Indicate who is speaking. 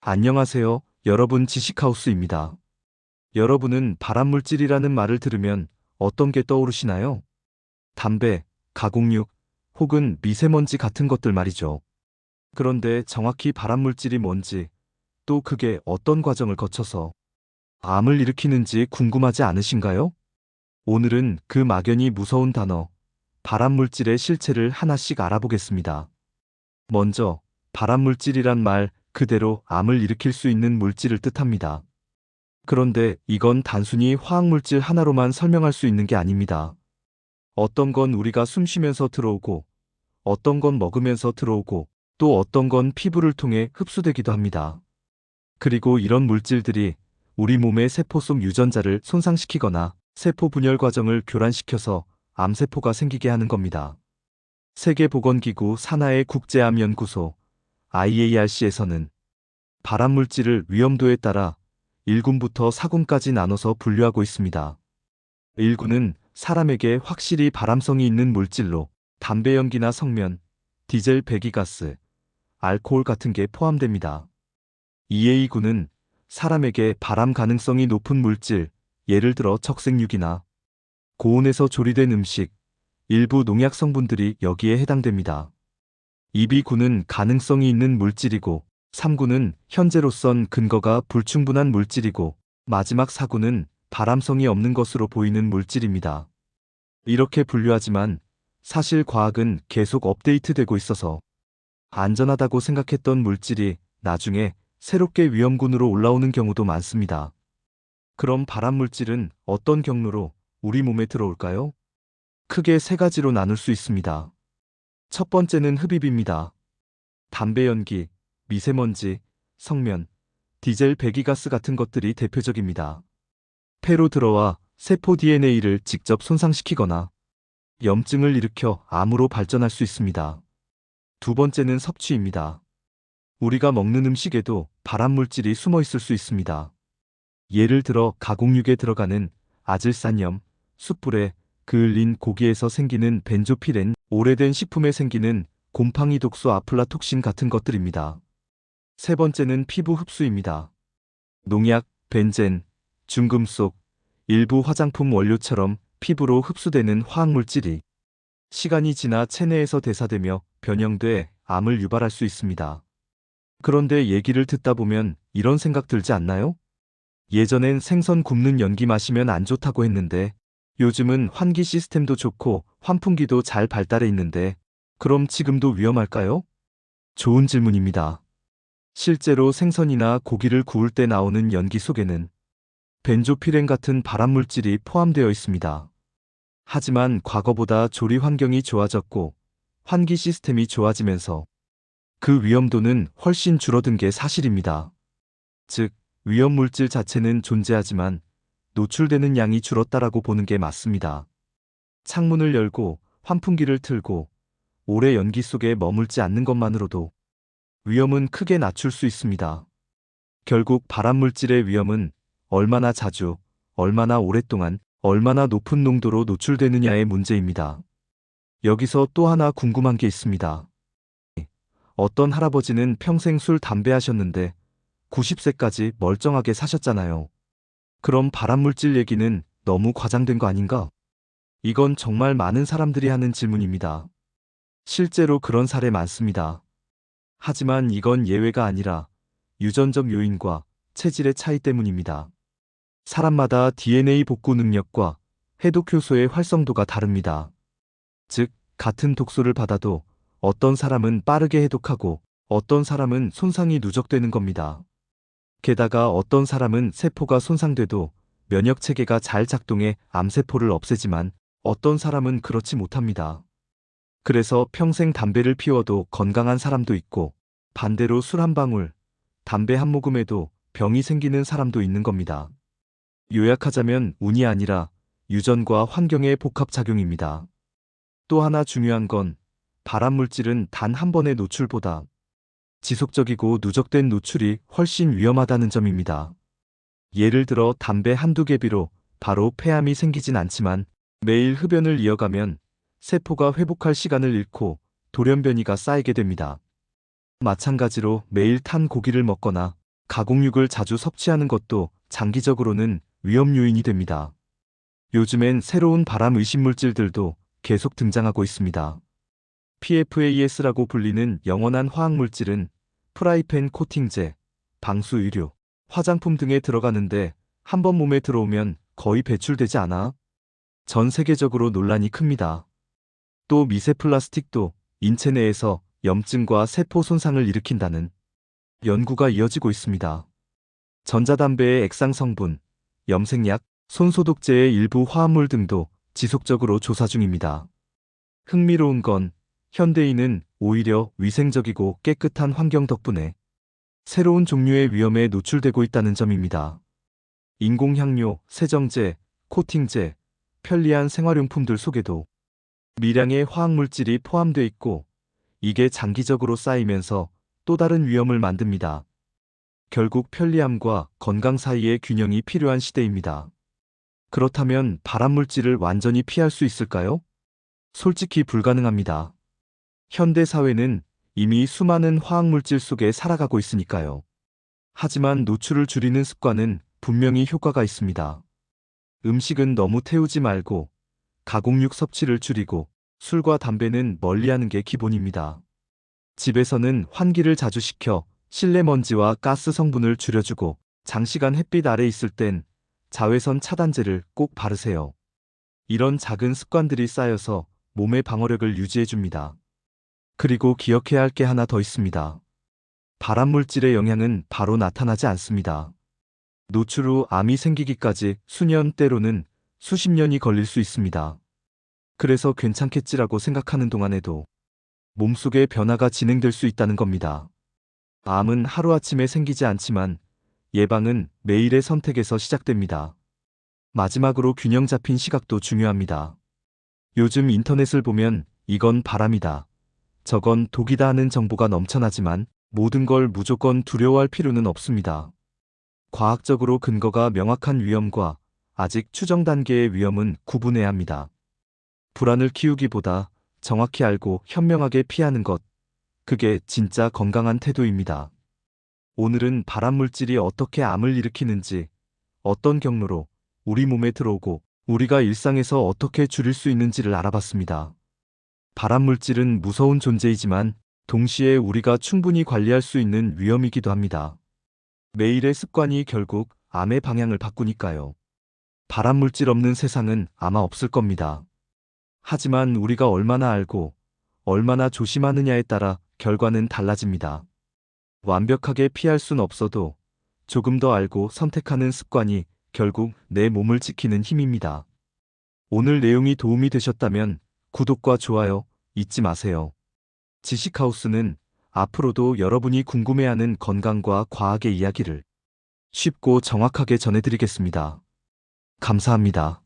Speaker 1: 안녕하세요. 여러분 지식하우스입니다. 여러분은 발암물질이라는 말을 들으면 어떤 게 떠오르시나요? 담배, 가공육, 혹은 미세먼지 같은 것들 말이죠. 그런데 정확히 발암물질이 뭔지, 또 그게 어떤 과정을 거쳐서 암을 일으키는지 궁금하지 않으신가요? 오늘은 그 막연히 무서운 단어, 발암물질의 실체를 하나씩 알아보겠습니다. 먼저, 발암물질이란 말 그대로 암을 일으킬 수 있는 물질을 뜻합니다. 그런데 이건 단순히 화학물질 하나로만 설명할 수 있는 게 아닙니다. 어떤 건 우리가 숨 쉬면서 들어오고, 어떤 건 먹으면서 들어오고, 또 어떤 건 피부를 통해 흡수되기도 합니다. 그리고 이런 물질들이 우리 몸의 세포 속 유전자를 손상시키거나 세포 분열 과정을 교란시켜서 암세포가 생기게 하는 겁니다. 세계보건기구 산하의 국제암연구소 IARC에서는 발암물질을 위험도에 따라 1군부터 4군까지 나눠서 분류하고 있습니다. 1군은 사람에게 확실히 발암성이 있는 물질로 담배 연기나 석면, 디젤 배기가스, 알코올 같은 게 포함됩니다. 2A 군은 사람에게 발암 가능성이 높은 물질, 예를 들어 적색육이나 고온에서 조리된 음식, 일부 농약 성분들이 여기에 해당됩니다. 2B군은 가능성이 있는 물질이고 3군은 현재로선 근거가 불충분한 물질이고 마지막 4군은 발암성이 없는 것으로 보이는 물질입니다. 이렇게 분류하지만 사실 과학은 계속 업데이트되고 있어서 안전하다고 생각했던 물질이 나중에 새롭게 위험군으로 올라오는 경우도 많습니다. 그럼 발암물질은 어떤 경로로 우리 몸에 들어올까요? 크게 세 가지로 나눌 수 있습니다. 첫 번째는 흡입입니다. 담배 연기, 미세먼지, 석면, 디젤 배기가스 같은 것들이 대표적입니다. 폐로 들어와 세포 DNA를 직접 손상시키거나 염증을 일으켜 암으로 발전할 수 있습니다. 두 번째는 섭취입니다. 우리가 먹는 음식에도 발암물질이 숨어 있을 수 있습니다. 예를 들어 가공육에 들어가는 아질산염, 숯불에 그을린 고기에서 생기는 벤조피렌, 오래된 식품에 생기는 곰팡이 독소 아플라톡신 같은 것들입니다. 세 번째는 피부 흡수입니다. 농약, 벤젠, 중금속, 일부 화장품 원료처럼 피부로 흡수되는 화학물질이 시간이 지나 체내에서 대사되며 변형돼 암을 유발할 수 있습니다. 그런데 얘기를 듣다 보면 이런 생각 들지 않나요? 예전엔 생선 굽는 연기 마시면 안 좋다고 했는데 요즘은 환기 시스템도 좋고 환풍기도 잘 발달해 있는데 그럼 지금도 위험할까요? 좋은 질문입니다. 실제로 생선이나 고기를 구울 때 나오는 연기 속에는 벤조피렌 같은 발암물질이 포함되어 있습니다. 하지만 과거보다 조리 환경이 좋아졌고 환기 시스템이 좋아지면서 그 위험도는 훨씬 줄어든 게 사실입니다. 즉, 위험물질 자체는 존재하지만 노출되는 양이 줄었다라고 보는 게 맞습니다. 창문을 열고 환풍기를 틀고 오래 연기 속에 머물지 않는 것만으로도 위험은 크게 낮출 수 있습니다. 결국 발암물질의 위험은 얼마나 자주, 얼마나 오랫동안, 얼마나 높은 농도로 노출되느냐의 문제입니다. 여기서 또 하나 궁금한 게 있습니다. 어떤 할아버지는 평생 술, 담배 하셨는데 90세까지 멀쩡하게 사셨잖아요. 그럼 발암물질 얘기는 너무 과장된 거 아닌가? 이건 정말 많은 사람들이 하는 질문입니다. 실제로 그런 사례 많습니다. 하지만 이건 예외가 아니라 유전적 요인과 체질의 차이 때문입니다. 사람마다 DNA 복구 능력과 해독 효소의 활성도가 다릅니다. 즉, 같은 독소를 받아도 어떤 사람은 빠르게 해독하고 어떤 사람은 손상이 누적되는 겁니다. 게다가 어떤 사람은 세포가 손상돼도 면역 체계가 잘 작동해 암세포를 없애지만 어떤 사람은 그렇지 못합니다. 그래서 평생 담배를 피워도 건강한 사람도 있고 반대로 술 한 방울, 담배 한 모금에도 병이 생기는 사람도 있는 겁니다. 요약하자면 운이 아니라 유전과 환경의 복합작용입니다. 또 하나 중요한 건 발암물질은 단 한 번의 노출보다 지속적이고 누적된 노출이 훨씬 위험하다는 점입니다. 예를 들어 담배 한두 개비로 바로 폐암이 생기진 않지만 매일 흡연을 이어가면 세포가 회복할 시간을 잃고 돌연변이가 쌓이게 됩니다. 마찬가지로 매일 탄 고기를 먹거나 가공육을 자주 섭취하는 것도 장기적으로는 위험 요인이 됩니다. 요즘엔 새로운 발암 의심 물질들도 계속 등장하고 있습니다. PFAS라고 불리는 영원한 화학 물질은 프라이팬 코팅제, 방수 의류, 화장품 등에 들어가는데 한번 몸에 들어오면 거의 배출되지 않아 전 세계적으로 논란이 큽니다. 또 미세 플라스틱도 인체 내에서 염증과 세포 손상을 일으킨다는 연구가 이어지고 있습니다. 전자담배의 액상 성분, 염색약, 손소독제의 일부 화합물 등도 지속적으로 조사 중입니다. 흥미로운 건 현대인은 오히려 위생적이고 깨끗한 환경 덕분에 새로운 종류의 위험에 노출되고 있다는 점입니다. 인공향료, 세정제, 코팅제, 편리한 생활용품들 속에도 미량의 화학물질이 포함되어 있고 이게 장기적으로 쌓이면서 또 다른 위험을 만듭니다. 결국 편리함과 건강 사이의 균형이 필요한 시대입니다. 그렇다면 발암물질을 완전히 피할 수 있을까요? 솔직히 불가능합니다. 현대 사회는 이미 수많은 화학물질 속에 살아가고 있으니까요. 하지만 노출을 줄이는 습관은 분명히 효과가 있습니다. 음식은 너무 태우지 말고 가공육 섭취를 줄이고 술과 담배는 멀리하는 게 기본입니다. 집에서는 환기를 자주 시켜 실내 먼지와 가스 성분을 줄여주고 장시간 햇빛 아래 있을 땐 자외선 차단제를 꼭 바르세요. 이런 작은 습관들이 쌓여서 몸의 방어력을 유지해줍니다. 그리고 기억해야 할 게 하나 더 있습니다. 발암물질의 영향은 바로 나타나지 않습니다. 노출 후 암이 생기기까지 수년 때로는 수십 년이 걸릴 수 있습니다. 그래서 괜찮겠지라고 생각하는 동안에도 몸속에 변화가 진행될 수 있다는 겁니다. 암은 하루아침에 생기지 않지만 예방은 매일의 선택에서 시작됩니다. 마지막으로 균형 잡힌 시각도 중요합니다. 요즘 인터넷을 보면 이건 바람이다, 저건 독이다 하는 정보가 넘쳐나지만 모든 걸 무조건 두려워할 필요는 없습니다. 과학적으로 근거가 명확한 위험과 아직 추정 단계의 위험은 구분해야 합니다. 불안을 키우기보다 정확히 알고 현명하게 피하는 것, 그게 진짜 건강한 태도입니다. 오늘은 발암물질이 어떻게 암을 일으키는지, 어떤 경로로 우리 몸에 들어오고 우리가 일상에서 어떻게 줄일 수 있는지를 알아봤습니다. 발암물질은 무서운 존재이지만 동시에 우리가 충분히 관리할 수 있는 위험이기도 합니다. 매일의 습관이 결국 암의 방향을 바꾸니까요. 발암물질 없는 세상은 아마 없을 겁니다. 하지만 우리가 얼마나 알고 얼마나 조심하느냐에 따라 결과는 달라집니다. 완벽하게 피할 순 없어도 조금 더 알고 선택하는 습관이 결국 내 몸을 지키는 힘입니다. 오늘 내용이 도움이 되셨다면 구독과 좋아요 잊지 마세요. 지식하우스는 앞으로도 여러분이 궁금해하는 건강과 과학의 이야기를 쉽고 정확하게 전해드리겠습니다. 감사합니다.